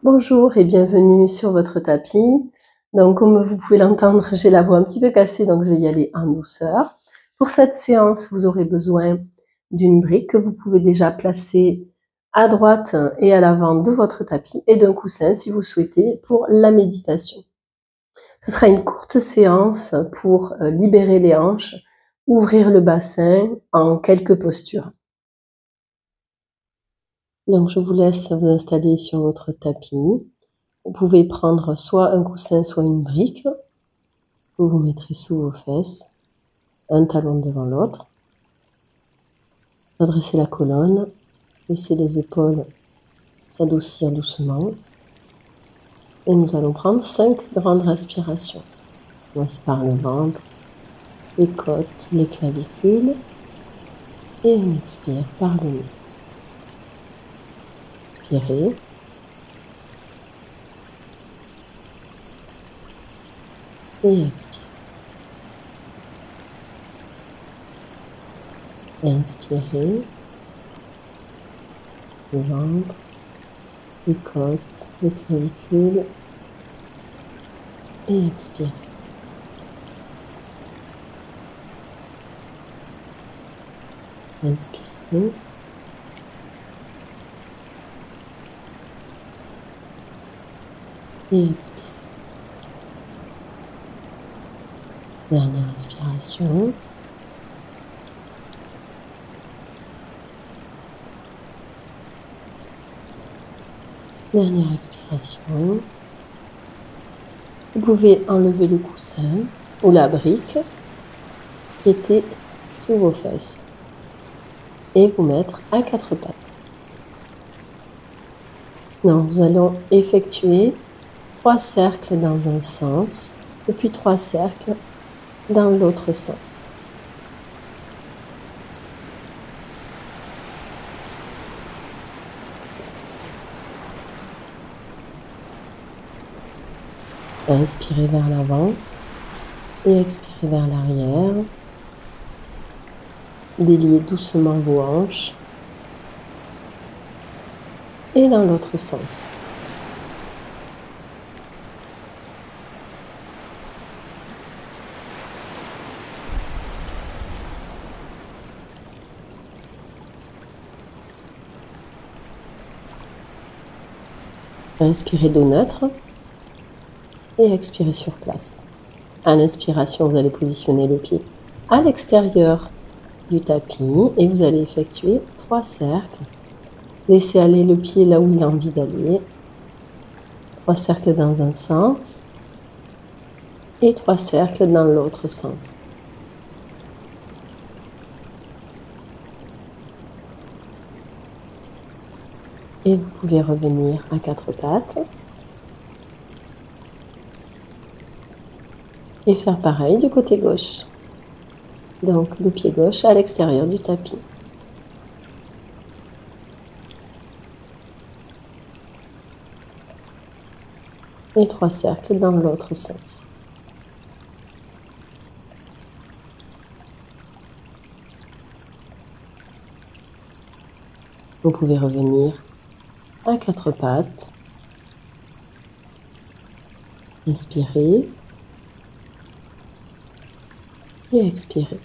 Bonjour et bienvenue sur votre tapis. Donc, comme vous pouvez l'entendre, j'ai la voix un petit peu cassée, donc je vais y aller en douceur. Pour cette séance, vous aurez besoin d'une brique que vous pouvez déjà placer à droite et à l'avant de votre tapis et d'un coussin si vous souhaitez pour la méditation. Ce sera une courte séance pour libérer les hanches, ouvrir le bassin en quelques postures. Donc, je vous laisse vous installer sur votre tapis. Vous pouvez prendre soit un coussin, soit une brique. Vous vous mettrez sous vos fesses, un talon devant l'autre. Redressez la colonne, laissez les épaules s'adoucir doucement. Et nous allons prendre 5 grandes respirations. On commence par le ventre, les côtes, les clavicules. Et on expire par le nez. Inspirez. Et expirez. Inspirez. Le ventre, les côtes, les clavicules. Et expirez. Inspirez. Et expirez. Dernière inspiration. Dernière expiration. Vous pouvez enlever le coussin ou la brique qui était sous vos fesses et vous mettre à 4 pattes. Donc, nous allons effectuer 3 cercles dans un sens et puis 3 cercles dans l'autre sens. Inspirez vers l'avant et expirez vers l'arrière. Déliez doucement vos hanches et dans l'autre sens. Inspirez dos neutre et expirez sur place. À l'inspiration, vous allez positionner le pied à l'extérieur du tapis et vous allez effectuer 3 cercles. Laissez aller le pied là où il a envie d'aller. 3 cercles dans un sens et 3 cercles dans l'autre sens. Et vous pouvez revenir à 4 pattes et faire pareil du côté gauche. Donc le pied gauche à l'extérieur du tapis. Et 3 cercles dans l'autre sens. Vous pouvez revenir à 4 pattes. Inspirez et expirez.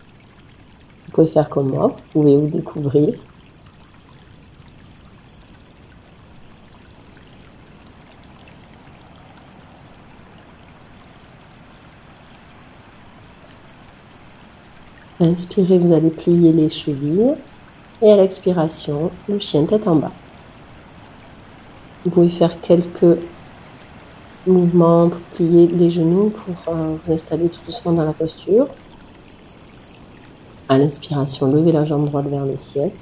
Vous pouvez faire comme moi, vous pouvez vous découvrir. Inspirez, vous allez plier les chevilles et à l'expiration, le chien tête en bas. Vous pouvez faire quelques mouvements pour plier les genoux pour vous installer tout doucement dans la posture. À l'inspiration, levez la jambe droite vers le ciel.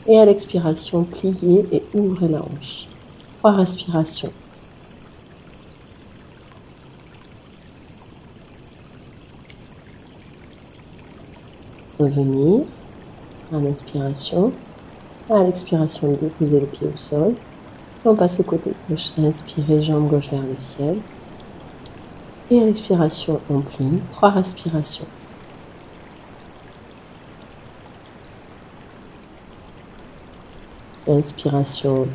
Et à l'expiration, pliez et ouvrez la hanche. 3 respirations. Revenir à l'inspiration. À l'expiration, déposez le pied au sol. On passe au côté gauche. Inspirez, jambe gauche vers le ciel. Et à l'expiration, on plie. 3 respirations. Inspiration,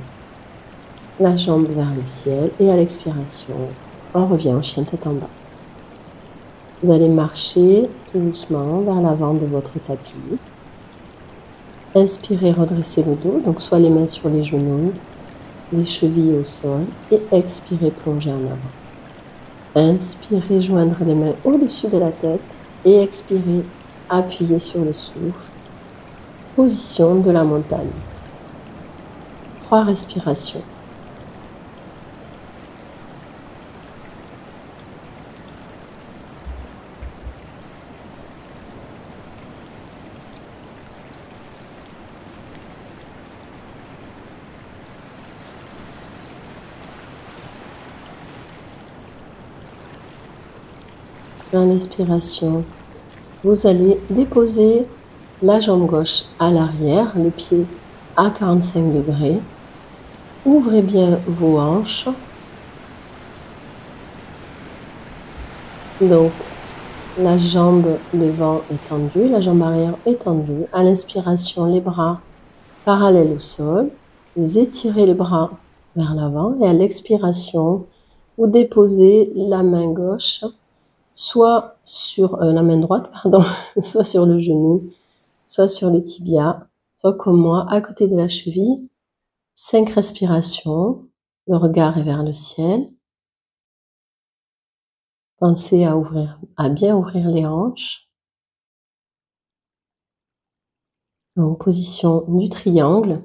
la jambe vers le ciel et à l'expiration, on revient en chien tête en bas. Vous allez marcher tout doucement vers l'avant de votre tapis. Inspirez, redressez le dos, donc soit les mains sur les genoux, les chevilles au sol, et expirez, plongez en avant. Inspirez, joindre les mains au-dessus de la tête, et expirez, appuyez sur le souffle. Position de la montagne. 3 respirations. En expiration, vous allez déposer la jambe gauche à l'arrière, le pied à 45 degrés. Ouvrez bien vos hanches. Donc, la jambe devant est tendue, la jambe arrière est tendue. À l'inspiration, les bras parallèles au sol. Vous étirez les bras vers l'avant et à l'expiration, vous déposez la main gauche soit sur la main droite, pardon, soit sur le genou, soit sur le tibia, soit comme moi, à côté de la cheville. 5 respirations, le regard est vers le ciel. Pensez à bien ouvrir les hanches. En position du triangle.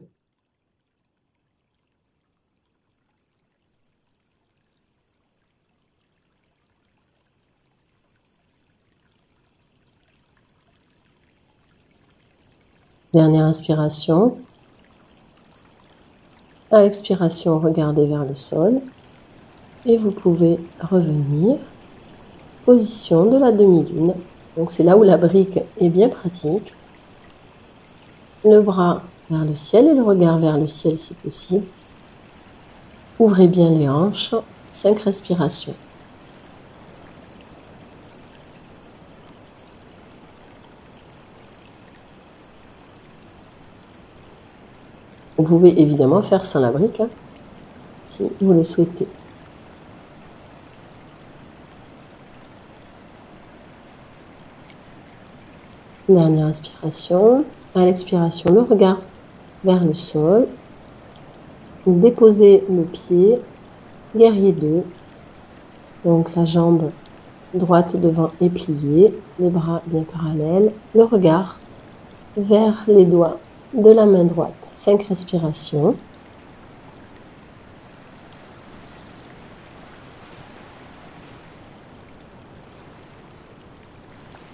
Dernière inspiration. À l'expiration, regardez vers le sol. Et vous pouvez revenir. Position de la demi-lune. Donc c'est là où la brique est bien pratique. Le bras vers le ciel et le regard vers le ciel si possible. Ouvrez bien les hanches. 5 respirations. Vous pouvez évidemment faire sans la brique, hein, si vous le souhaitez. Dernière inspiration. À l'expiration, le regard vers le sol. Déposez le pied, guerrier 2. Donc la jambe droite devant est pliée, les bras bien parallèles, le regard vers les doigts de la main droite. 5 respirations.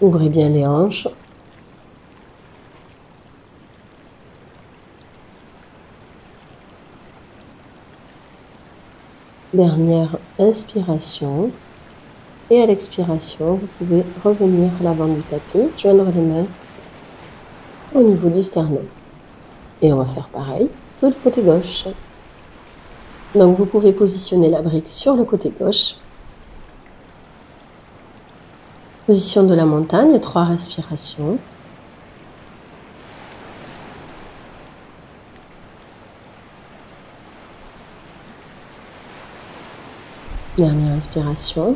Ouvrez bien les hanches. Dernière inspiration. Et à l'expiration, vous pouvez revenir à l'avant du tapis, joindre les mains au niveau du sternum. Et on va faire pareil de le côté gauche. Donc vous pouvez positionner la brique sur le côté gauche. Position de la montagne, 3 respirations. Dernière inspiration.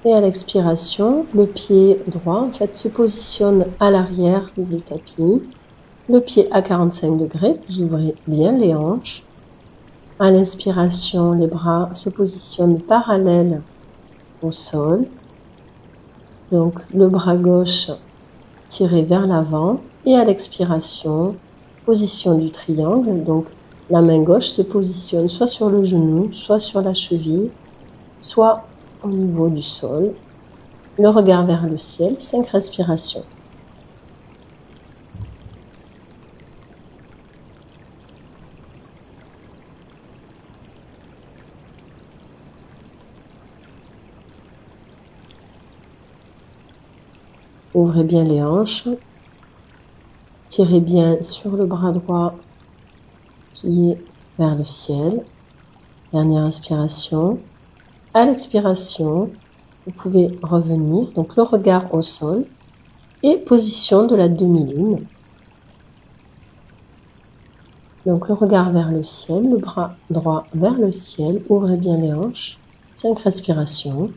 Et à l'expiration, le pied droit en fait se positionne à l'arrière du tapis. Le pied à 45 degrés, vous ouvrez bien les hanches. À l'inspiration, les bras se positionnent parallèles au sol. Donc le bras gauche tiré vers l'avant. Et à l'expiration, position du triangle. Donc la main gauche se positionne soit sur le genou, soit sur la cheville, soit au niveau du sol. Le regard vers le ciel, 5 respirations. Ouvrez bien les hanches. Tirez bien sur le bras droit qui est vers le ciel. Dernière inspiration. À l'expiration, vous pouvez revenir, donc le regard au sol et position de la demi-lune. Donc le regard vers le ciel, le bras droit vers le ciel, ouvrez bien les hanches, 5 respirations.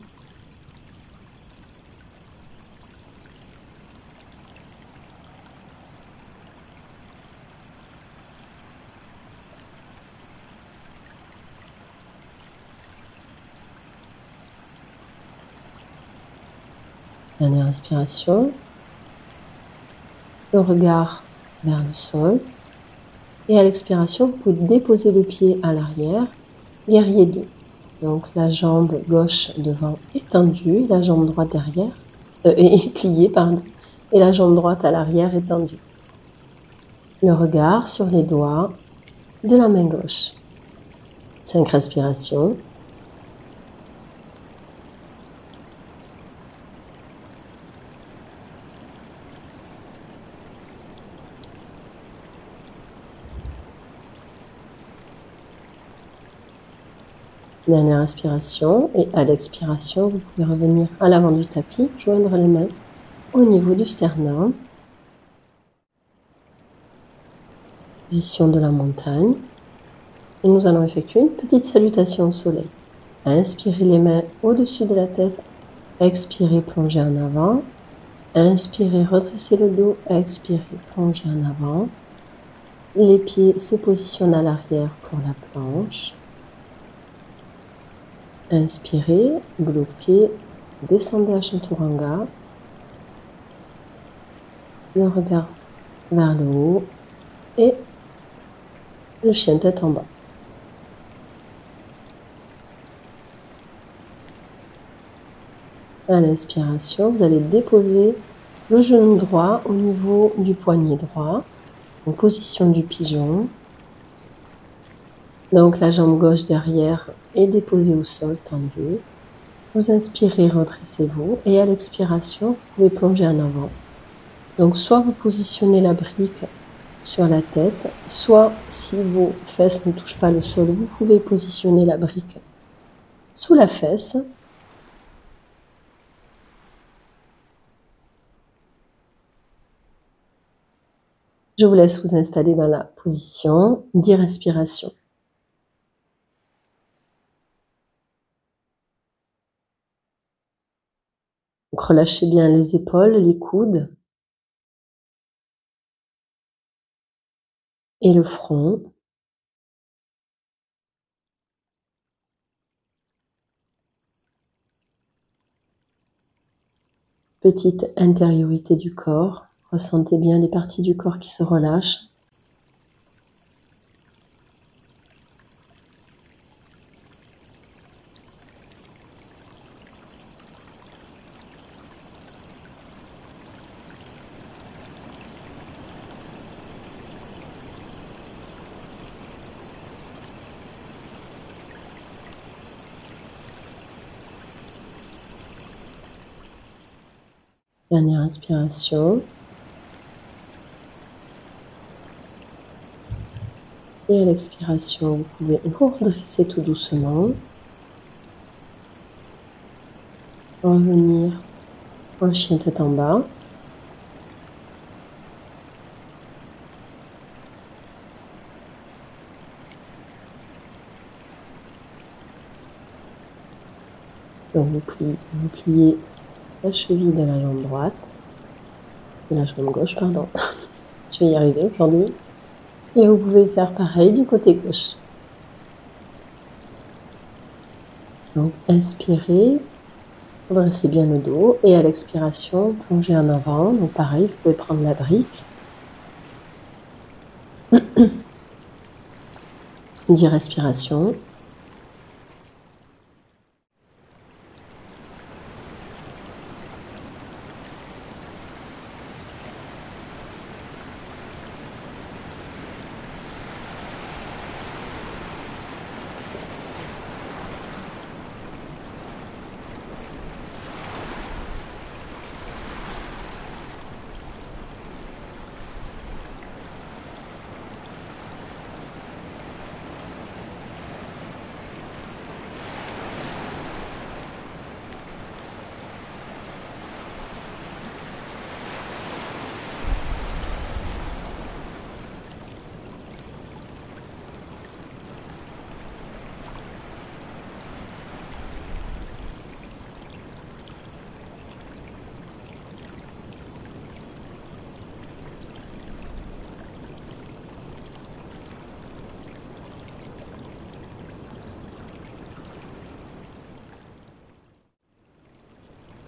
Dernière respiration. Le regard vers le sol. Et à l'expiration, vous pouvez déposer le pied à l'arrière, guerrier 2. Donc la jambe gauche devant est tendue, la jambe droite derrière, est pliée, pardon, et la jambe droite à l'arrière est tendue. Le regard sur les doigts de la main gauche. 5 respirations. Dernière inspiration et à l'expiration, vous pouvez revenir à l'avant du tapis, joindre les mains au niveau du sternum. Position de la montagne. Et nous allons effectuer une petite salutation au soleil. Inspirez les mains au-dessus de la tête. Expirez, plongez en avant. Inspirez, redressez le dos. Expirez, plongez en avant. Les pieds se positionnent à l'arrière pour la planche. Inspirez, bloquez, descendez à Chaturanga. Le regard vers le haut et le chien tête en bas. À l'inspiration, vous allez déposer le genou droit au niveau du poignet droit, en position du pigeon. Donc la jambe gauche derrière est déposée au sol, tendue. Vous inspirez, redressez-vous et à l'expiration, vous pouvez plonger en avant. Donc soit vous positionnez la brique sur la tête, soit si vos fesses ne touchent pas le sol, vous pouvez positionner la brique sous la fesse. Je vous laisse vous installer dans la position 10 respirations. Donc relâchez bien les épaules, les coudes et le front. Petite intériorité du corps. Ressentez bien les parties du corps qui se relâchent. Dernière inspiration. Et à l'expiration, vous pouvez vous redresser tout doucement. Revenir en chien tête en bas. Donc vous pliez la cheville de la jambe droite, de la jambe gauche, pardon. Je vais y arriver aujourd'hui. Et vous pouvez faire pareil du côté gauche. Donc inspirez, redressez bien le dos et à l'expiration, plongez en avant. Donc pareil, vous pouvez prendre la brique. 10 respirations.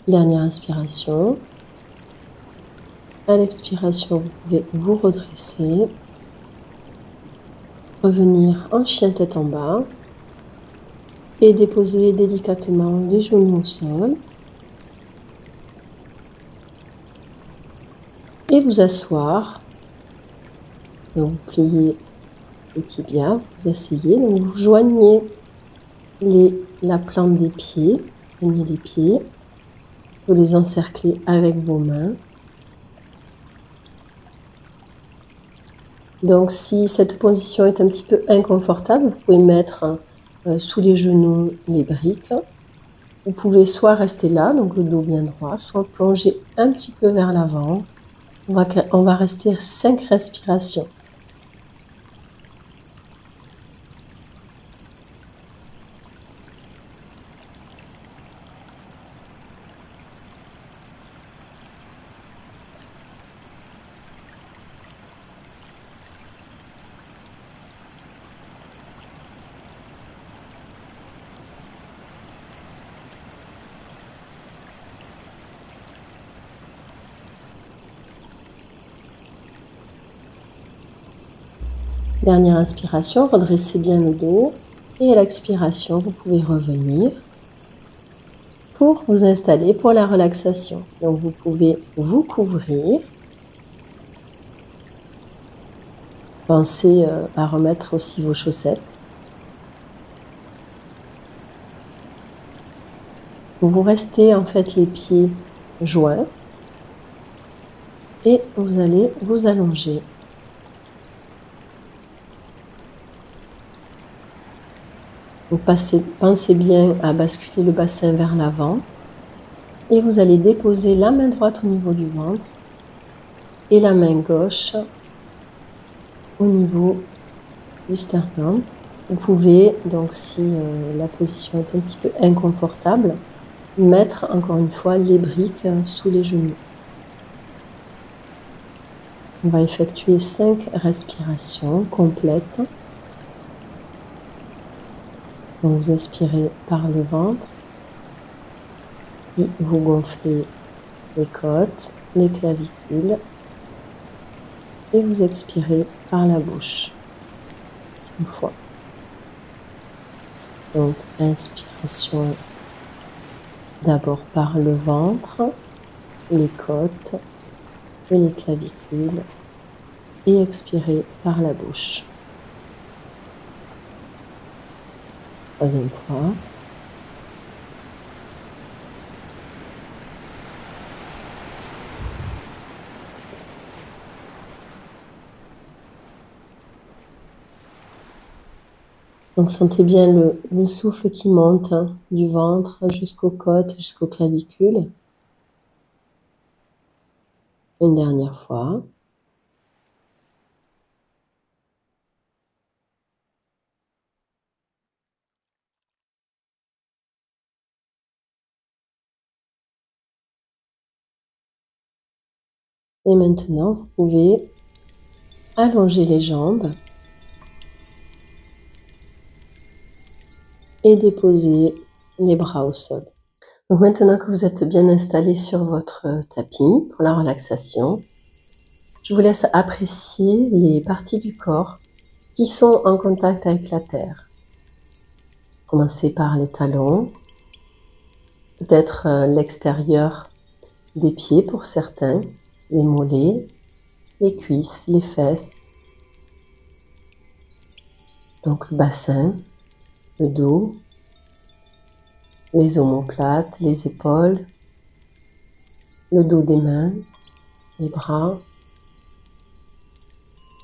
Dernière inspiration. À l'expiration, vous pouvez vous redresser. Revenir en chien tête en bas. Et déposer délicatement les genoux au sol. Et vous asseoir. Donc, vous pliez le tibia, vous asseyez. Donc, vous joignez la plante des pieds. Joignez les pieds. Vous les encerclez avec vos mains. Donc, si cette position est un petit peu inconfortable, vous pouvez mettre sous les genoux les briques. Vous pouvez soit rester là, donc le dos bien droit, soit plonger un petit peu vers l'avant. On va rester 5 respirations. Dernière inspiration, redressez bien le dos. Et à l'expiration, vous pouvez revenir pour vous installer pour la relaxation. Donc, vous pouvez vous couvrir. Pensez à remettre aussi vos chaussettes. Vous restez en fait les pieds joints et vous allez vous allonger. Vous pensez bien à basculer le bassin vers l'avant et vous allez déposer la main droite au niveau du ventre et la main gauche au niveau du sternum. Vous pouvez, donc si la position est un petit peu inconfortable, mettre encore une fois les briques sous les genoux. On va effectuer 5 respirations complètes. Donc vous inspirez par le ventre, puis vous gonflez les côtes, les clavicules, et vous expirez par la bouche 5 fois. Donc inspiration d'abord par le ventre, les côtes et les clavicules, et expirez par la bouche. Troisième fois. Donc sentez bien le souffle qui monte du ventre jusqu'aux côtes, jusqu'aux clavicules. Une dernière fois. Et maintenant, vous pouvez allonger les jambes et déposer les bras au sol. Donc maintenant que vous êtes bien installé sur votre tapis pour la relaxation, je vous laisse apprécier les parties du corps qui sont en contact avec la terre. Commencez par les talons, peut-être l'extérieur des pieds pour certains, les mollets, les cuisses, les fesses, donc le bassin, le dos, les omoplates, les épaules, le dos des mains, les bras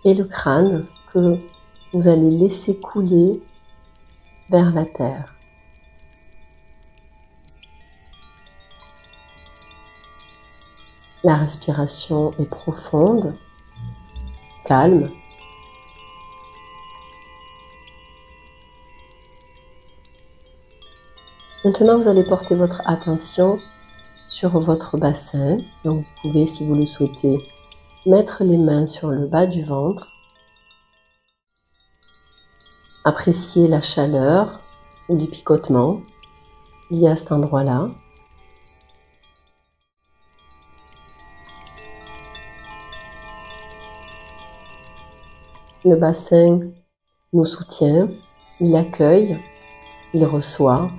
et le crâne que vous allez laisser couler vers la terre. La respiration est profonde, calme. Maintenant, vous allez porter votre attention sur votre bassin. Donc, vous pouvez, si vous le souhaitez, mettre les mains sur le bas du ventre. Appréciez la chaleur ou les picotements liés à cet endroit-là. Le bassin nous soutient, il accueille, il reçoit.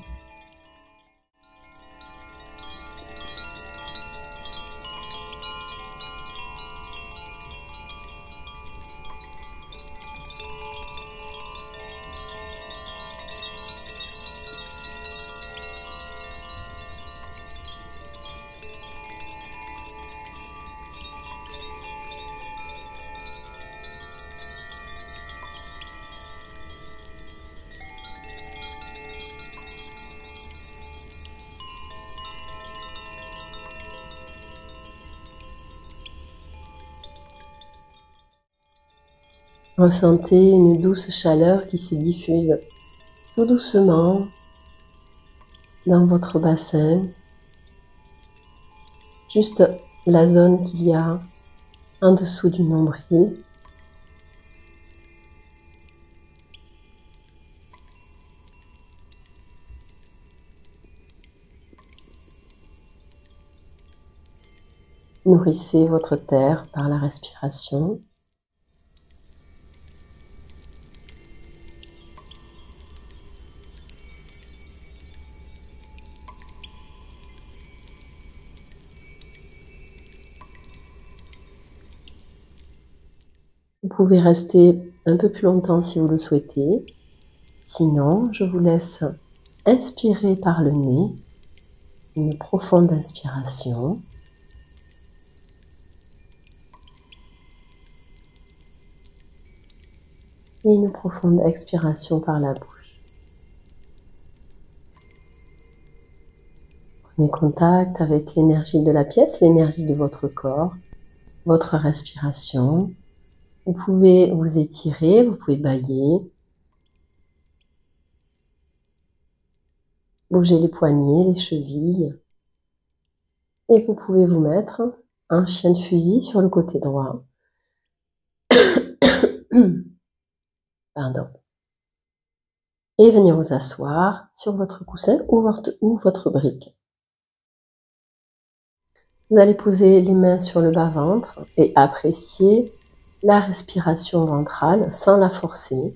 Ressentez une douce chaleur qui se diffuse tout doucement dans votre bassin, juste la zone qu'il y a en dessous du nombril. Nourrissez votre terre par la respiration. Vous pouvez rester un peu plus longtemps si vous le souhaitez. Sinon, je vous laisse inspirer par le nez, une profonde inspiration. Et une profonde expiration par la bouche. Prenez contact avec l'énergie de la pièce, l'énergie de votre corps, votre respiration. Vous pouvez vous étirer, vous pouvez bâiller. Bougez les poignets, les chevilles. Et vous pouvez vous mettre un chien de fusil sur le côté droit. Pardon. Et venir vous asseoir sur votre coussin ou votre brique. Vous allez poser les mains sur le bas-ventre et apprécier la respiration ventrale sans la forcer.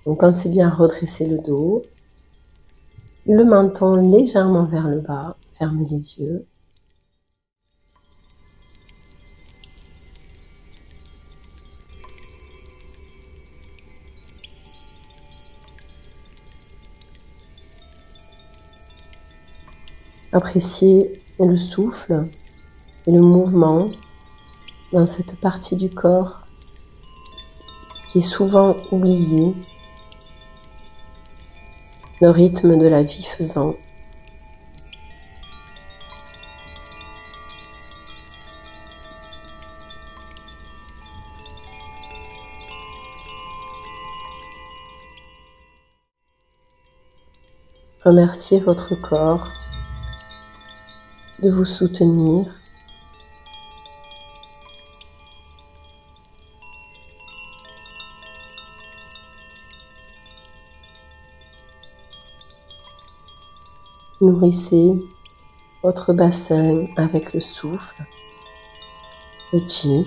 Donc pensez bien à redresser le dos, le menton légèrement vers le bas, fermez les yeux. Appréciez le souffle et le mouvement dans cette partie du corps qui est souvent oubliée, le rythme de la vie faisant. Remerciez votre corps de vous soutenir. Nourrissez votre bassin avec le souffle, le chi.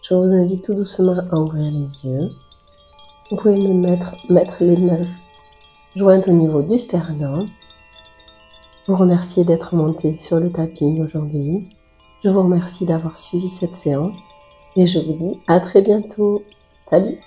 Je vous invite tout doucement à ouvrir les yeux. Vous pouvez me mettre les mains jointes au niveau du sternum. Vous remercier d'être monté sur le tapis aujourd'hui. Je vous remercie d'avoir suivi cette séance et je vous dis à très bientôt. Salut!